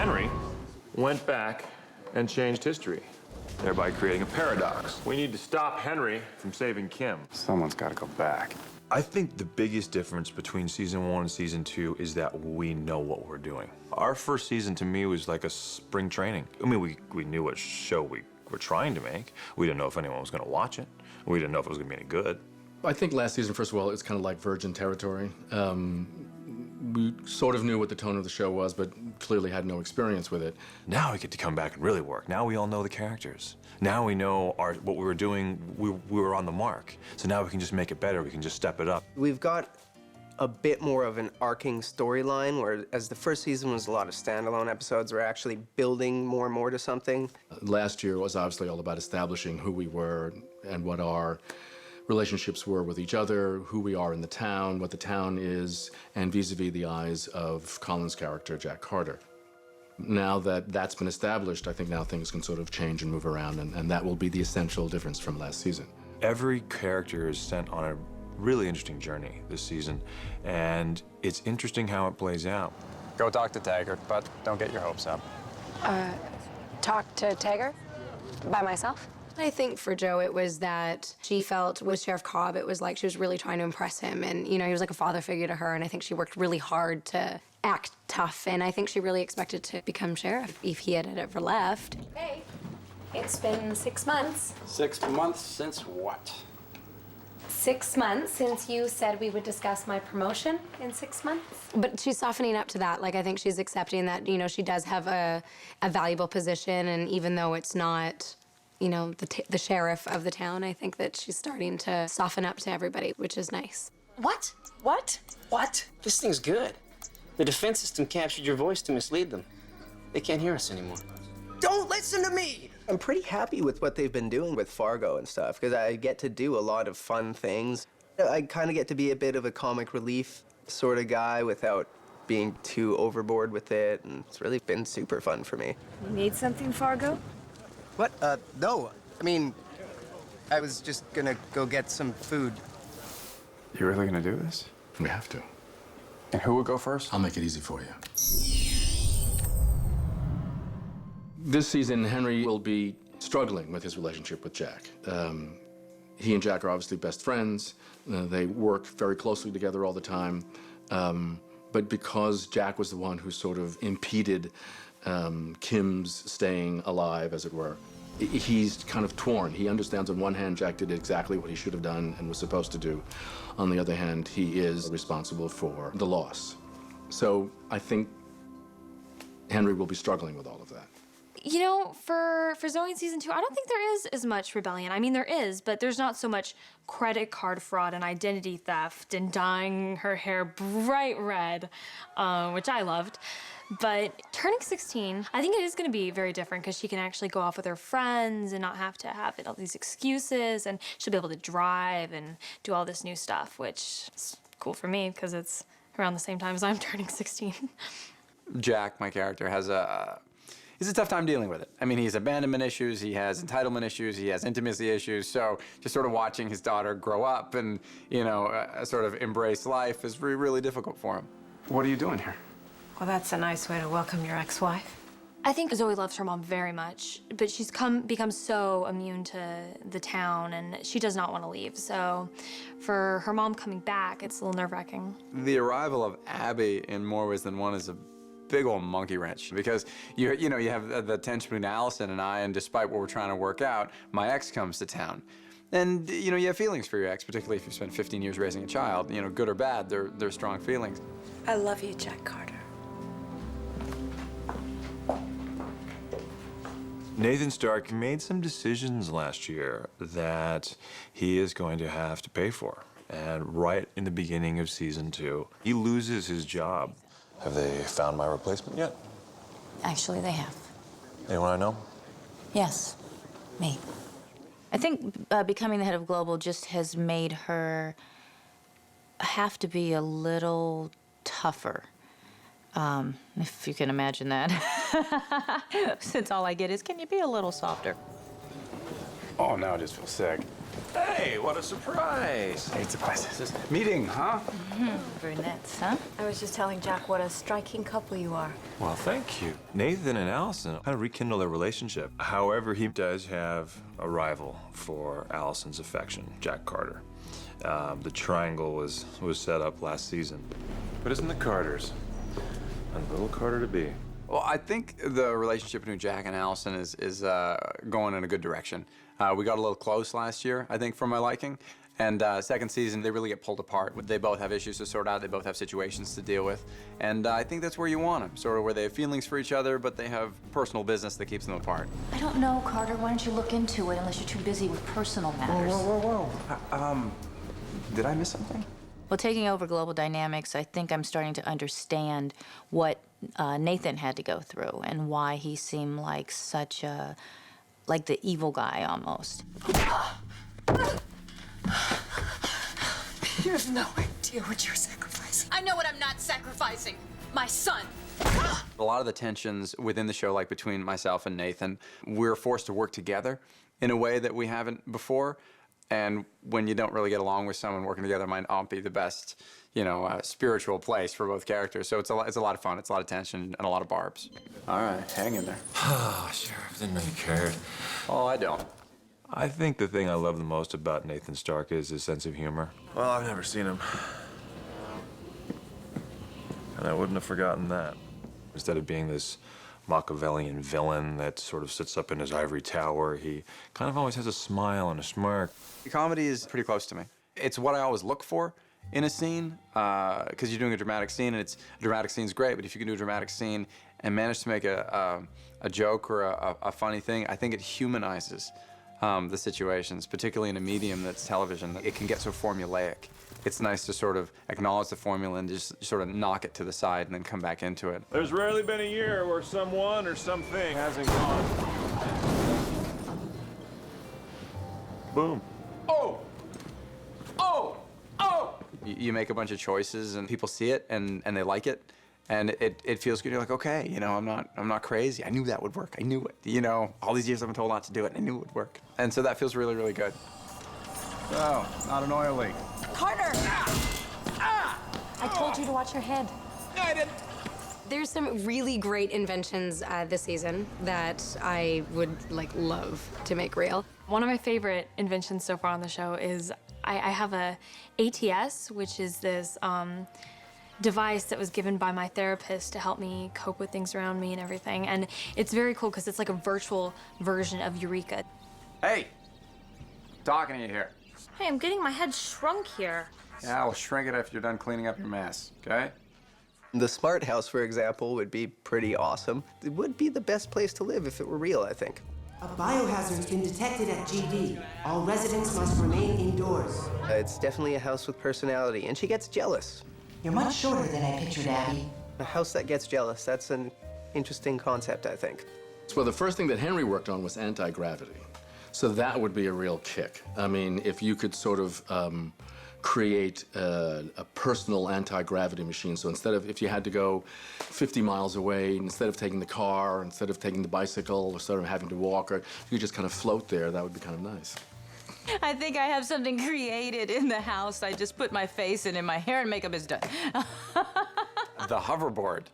Henry went back and changed history, thereby creating a paradox. We need to stop Henry from saving Kim. Someone's got to go back. I think the biggest difference between season 1 and season 2 is that we know what we're doing. Our first season, to me, was like a spring training. I mean, we knew what show we were trying to make. We didn't know if anyone was going to watch it. We didn't know if it was going to be any good. I think last season, first of all, it's kind of like virgin territory. We sort of knew what the tone of the show was, but clearly had no experience with it. Now we get to come back and really work. Now we all know the characters. Now we know what we were doing, we were on the mark. So now we can just make it better, we can just step it up. We've got a bit more of an arcing storyline, whereas the first season was a lot of standalone episodes. We're actually building more and more to something. Last year was obviously all about establishing who we were and what our relationships were with each other, who we are in the town, what the town is, and vis-a-vis the eyes of Colin's character, Jack Carter. Now that that's been established, I think now things can sort of change and move around, and that will be the essential difference from last season. Every character is sent on a really interesting journey this season, and it's interesting how it plays out. Go talk to Taggart, but don't get your hopes up. Talk to Taggart? By myself? I think for Jo, it was that she felt with Sheriff Cobb, it was like she was really trying to impress him. And, you know, he was like a father figure to her. And I think she worked really hard to act tough. And I think she really expected to become sheriff if he had ever left. Hey, it's been 6 months. 6 months since what? 6 months since you said we would discuss my promotion in 6 months. But she's softening up to that. Like, I think she's accepting that, you know, she does have a valuable position. And even though it's not, you know, the sheriff of the town, I think that she's starting to soften up to everybody, which is nice. What? What? What? This thing's good. The defense system captured your voice to mislead them. They can't hear us anymore. Don't listen to me! I'm pretty happy with what they've been doing with Fargo and stuff, because I get to do a lot of fun things. I kind of get to be a bit of a comic relief sort of guy without being too overboard with it, and it's really been super fun for me. You need something, Fargo? What? No. I mean, I was just gonna go get some food. You really gonna do this? We have to. And who will go first? I'll make it easy for you. This season, Henry will be struggling with his relationship with Jack. He and Jack are obviously best friends. They work very closely together all the time. But because Jack was the one who sort of impeded Kim's staying alive, as it were, he's kind of torn. He understands on one hand Jack did exactly what he should have done and was supposed to do. On the other hand, he is responsible for the loss. So I think Henry will be struggling with all of that. You know, for Zoe in season 2, I don't think there is as much rebellion. I mean, there is, but there's not so much credit card fraud and identity theft and dyeing her hair bright red, which I loved. But turning 16, I think it is going to be very different because she can actually go off with her friends and not have to have all these excuses, and she'll be able to drive and do all this new stuff, which is cool for me because it's around the same time as I'm turning 16. Jack, my character, has he's a tough time dealing with it. I mean, he has abandonment issues, he has entitlement issues, he has intimacy issues, so just sort of watching his daughter grow up and, you know, sort of embrace life is really difficult for him. What are you doing here? Well, that's a nice way to welcome your ex-wife. I think Zoe loves her mom very much, but she's become so immune to the town, and she does not want to leave. So for her mom coming back, it's a little nerve-wracking. The arrival of Abby in more ways than one is a big old monkey wrench because you have the tension between Allison and I, and despite what we're trying to work out, my ex comes to town. And, you know, you have feelings for your ex, particularly if you spent 15 years raising a child. You know, good or bad, they're strong feelings. I love you, Jack Carter. Nathan Stark made some decisions last year that he is going to have to pay for. And right in the beginning of season 2, he loses his job. Have they found my replacement yet? Actually, they have. Anyone I know? Yes, me. I think becoming the head of Global just has made her have to be a little tougher. If you can imagine that. Since all I get is, can you be a little softer? Oh, now I just feel sick. Hey, what a surprise. Hey, it's a pleasure. Meeting, huh? Brunettes, huh? I was just telling Jack what a striking couple you are. Well, thank you. Nathan and Allison kind of rekindle their relationship. However, he does have a rival for Allison's affection, Jack Carter. The triangle was set up last season. But isn't the Carters a little Carter to be? Well, I think the relationship between Jack and Allison is going in a good direction. We got a little close last year, I think, for my liking. And second season, they really get pulled apart. They both have issues to sort out. They both have situations to deal with. And I think that's where you want them, sort of where they have feelings for each other, but they have personal business that keeps them apart. I don't know, Carter. Why don't you look into it unless you're too busy with personal matters? Whoa. Did I miss something? Well, taking over global dynamics, I think I'm starting to understand what Nathan had to go through and why he seemed like such a, like the evil guy almost. You have no idea what you're sacrificing. I know what I'm not sacrificing. My son. A lot of the tensions within the show, like between myself and Nathan, we're forced to work together in a way that we haven't before. And when you don't really get along with someone, working together might not be the best, spiritual place for both characters. So it's a lot of fun. It's a lot of tension and a lot of barbs. All right, hang in there. Oh, Sheriff, didn't know you cared. Oh, I don't. I think the thing I love the most about Nathan Stark is his sense of humor. Well, I've never seen him. And I wouldn't have forgotten that. Instead of being this Machiavellian villain that sort of sits up in his ivory tower, he kind of always has a smile and a smirk. Comedy is pretty close to me. It's what I always look for in a scene, because you're doing a dramatic scene, and a dramatic scene's great, but if you can do a dramatic scene and manage to make a joke or a funny thing, I think it humanizes the situations, particularly in a medium that's television. It can get so formulaic. It's nice to sort of acknowledge the formula and just sort of knock it to the side and then come back into it. There's rarely been a year where someone or something hasn't gone. Boom. Oh! You make a bunch of choices and people see it and they like it. And it feels good. You're like, okay, I'm not crazy. I knew that would work. I knew it. All these years I've been told not to do it, and I knew it would work. And so that feels really, really good. Oh, not an oil leak. Carter! I told you to watch your head. No, I didn't. There's some really great inventions this season that I would love to make real. One of my favorite inventions so far on the show is I have a ATS, which is this device that was given by my therapist to help me cope with things around me and everything. And it's very cool because it's like a virtual version of Eureka. Hey, talking to you here. Hey, I'm getting my head shrunk here. Yeah, I'll shrink it after you're done cleaning up your mess, okay? The smart house, for example, would be pretty awesome. It would be the best place to live if it were real, I think. A biohazard's been detected at GD. All residents must remain indoors. It's definitely a house with personality, and she gets jealous. You're much shorter than I pictured, Abby. A house that gets jealous, that's an interesting concept, I think. Well, the first thing that Henry worked on was anti-gravity. So that would be a real kick. I mean, if you could sort of create a personal anti-gravity machine. So if you had to go 50 miles away, instead of taking the car, instead of taking the bicycle, or sort of having to walk, or you could just kind of float there, that would be kind of nice. I think I have something created in the house. I just put my face in and my hair and makeup is done. The hoverboard.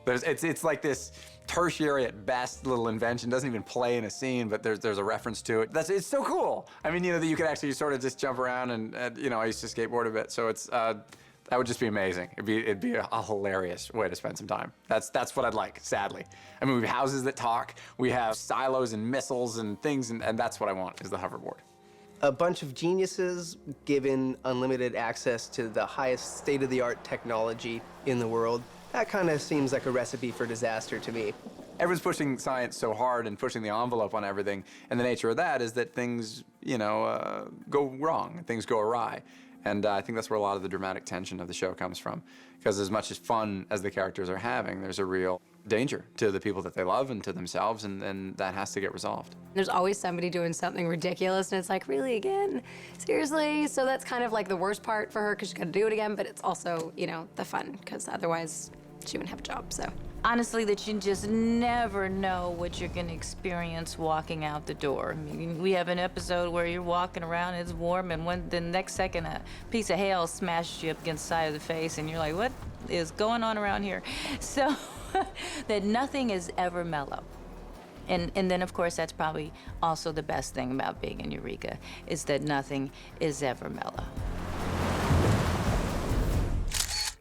It's like this tertiary at best little invention. Doesn't even play in a scene, but there's a reference to it. It's so cool. I mean, that you could actually sort of just jump around and I used to skateboard a bit, so it's that would just be amazing. It'd be a hilarious way to spend some time. That's what I'd like. Sadly, I mean, we have houses that talk. We have silos and missiles and things, and that's what I want is the hoverboard. A bunch of geniuses given unlimited access to the highest state-of-the-art technology in the world. That kind of seems like a recipe for disaster to me. Everyone's pushing science so hard and pushing the envelope on everything, and the nature of that is that things, go wrong, things go awry. And I think that's where a lot of the dramatic tension of the show comes from. Because as much as fun as the characters are having, there's a real danger to the people that they love and to themselves, and that has to get resolved. There's always somebody doing something ridiculous, and it's like, really, again? Seriously? So that's kind of like the worst part for her, because she's got to do it again, but it's also, the fun, because otherwise she wouldn't have a job, so. honestly, that you just never know what you're going to experience walking out the door. I mean, we have an episode where you're walking around, it's warm, and the next second a piece of hail smashes you up against the side of the face, and you're like, what is going on around here? So that nothing is ever mellow. And then, of course, that's probably also the best thing about being in Eureka, is that nothing is ever mellow.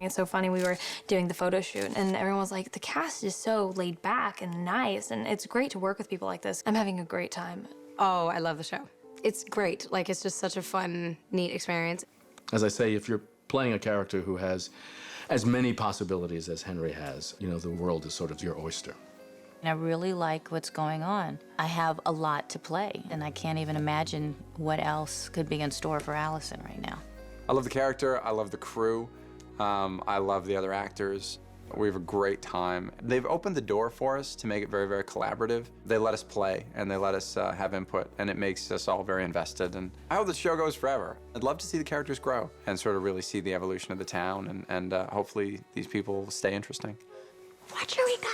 It's so funny, we were doing the photo shoot and everyone was like, the cast is so laid back and nice, and it's great to work with people like this. I'm having a great time. Oh, I love the show. It's great. Like, it's just such a fun, neat experience. As I say, if you're playing a character who has as many possibilities as Henry has, you know, the world is sort of your oyster. And I really like what's going on. I have a lot to play, and I can't even imagine what else could be in store for Allison right now. I love the character, I love the crew, I love the other actors. We have a great time. They've opened the door for us to make it very, very collaborative. They let us play and they let us have input, and it makes us all very invested. And I hope the show goes forever. I'd love to see the characters grow and sort of really see the evolution of the town, and hopefully these people stay interesting. Watch Eureka!